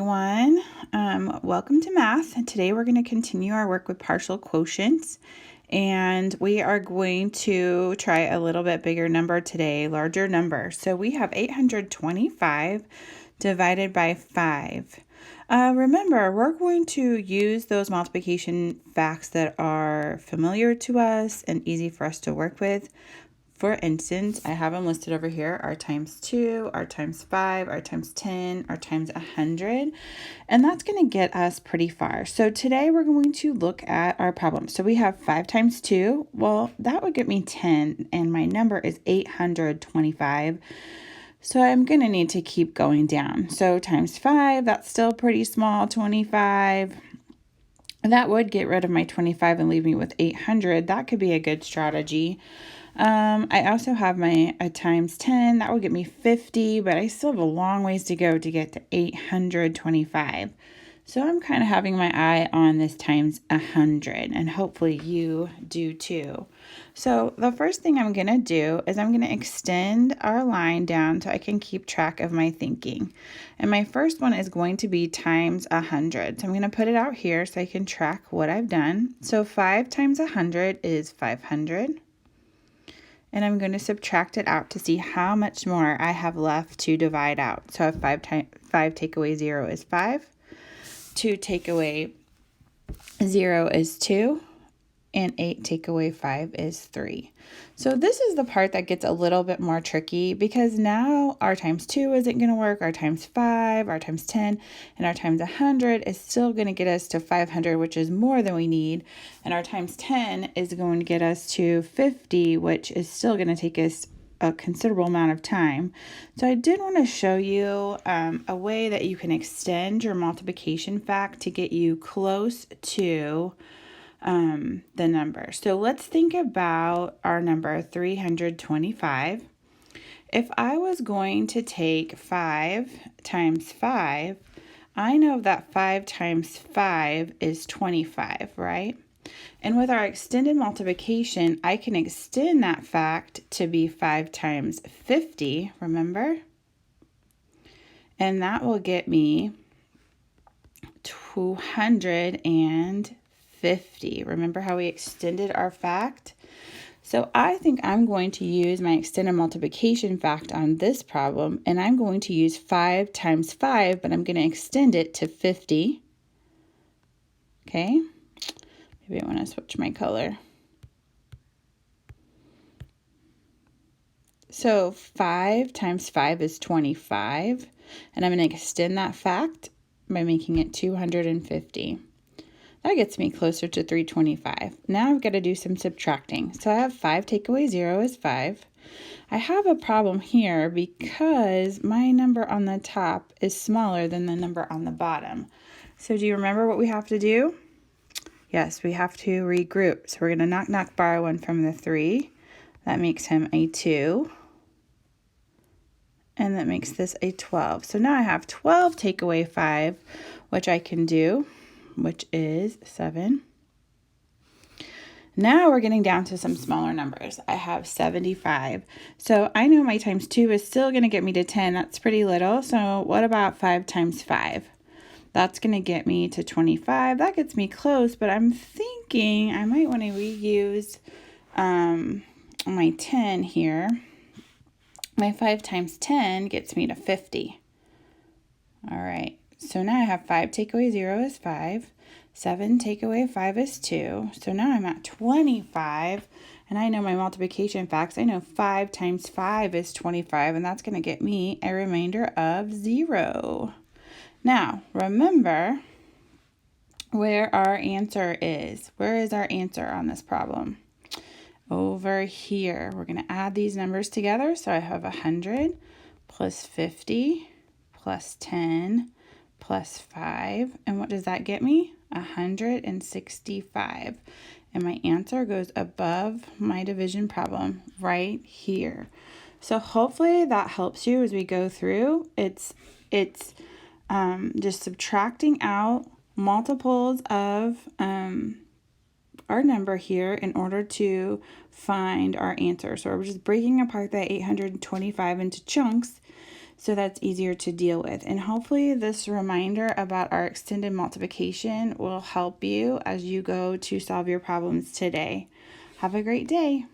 Everyone, welcome to math. Today we're going to continue our work with partial quotients, and we are going to try a little bit bigger number today, larger number. So we have 825 divided by 5. Remember, we're going to use those multiplication facts that are familiar to us and easy for us to work with. For instance, I have them listed over here, our times 2, our times 5, our times 10, our times 100, and that's going to get us pretty far. So today we're going to look at our problem. So we have 5 times 2, well, that would get me 10, and my number is 825. So I'm going to need to keep going down. So times 5, that's still pretty small, 25. That would get rid of my 25 and leave me with 800. That could be a good strategy. I also have my times 10. That would get me 50, but I still have a long ways to go to get to 825. So I'm kind of having my eye on this times 100, and hopefully you do too. So the first thing I'm going to do is I'm going to extend our line down so I can keep track of my thinking. And my first one is going to be times 100. So I'm going to put it out here so I can track what I've done. So 5 times 100 is 500. And I'm going to subtract it out to see how much more I have left to divide out. So 5 take away 0 is 5. 2 take away 0 is 2. And 8 take away 5 is 3. So this is the part that gets a little bit more tricky because now our times 2 isn't going to work, our times 5, our times 10, and our times 100 is still going to get us to 500, which is more than we need, and our times 10 is going to get us to 50, which is still going to take us a considerable amount of time. So I did want to show you a way that you can extend your multiplication fact to get you close to the number. So let's think about our number 325. If I was going to take 5 times 5, I know that 5 times 5 is 25, right? And with our extended multiplication, I can extend that fact to be 5 times 50, remember? And that will get me 250. Remember how we extended our fact? So I think I'm going to use my extended multiplication fact on this problem, and I'm going to use 5 times 5, but I'm going to extend it to 50. Okay, maybe I want to switch my color. So 5 times 5 is 25, and I'm going to extend that fact by making it 250. That gets me closer to 325. Now I've got to do some subtracting. So I have 5 take away 0 is 5. I have a problem here because my number on the top is smaller than the number on the bottom. So do you remember what we have to do? Yes, we have to regroup. So we're going to knock, borrow 1 from the 3. That makes him a 2. And that makes this a 12. So now I have 12 take away 5, which I can do, which is 7. Now we're getting down to some smaller numbers. I have 75. So I know my times 2 is still going to get me to 10. That's pretty little. So what about 5 times 5? That's going to get me to 25. That gets me close, but I'm thinking I might want to reuse my 10 here. My 5 times 10 gets me to 50. All right. So now I have 5 take away 0 is 5. 7 take away 5 is 2. So now I'm at 25. And I know my multiplication facts. I know 5 times 5 is 25. And that's going to get me a remainder of 0. Now, remember where our answer is. Where is our answer on this problem? Over here. We're going to add these numbers together. So I have 100 plus 50 plus 10 plus 5. And what does that get me? 165. And my answer goes above my division problem right here. So hopefully that helps you as we go through. It's just subtracting out multiples of our number here in order to find our answer. So we're just breaking apart that 825 into chunks so that's easier to deal with. And hopefully this reminder about our extended multiplication will help you as you go to solve your problems today. Have a great day.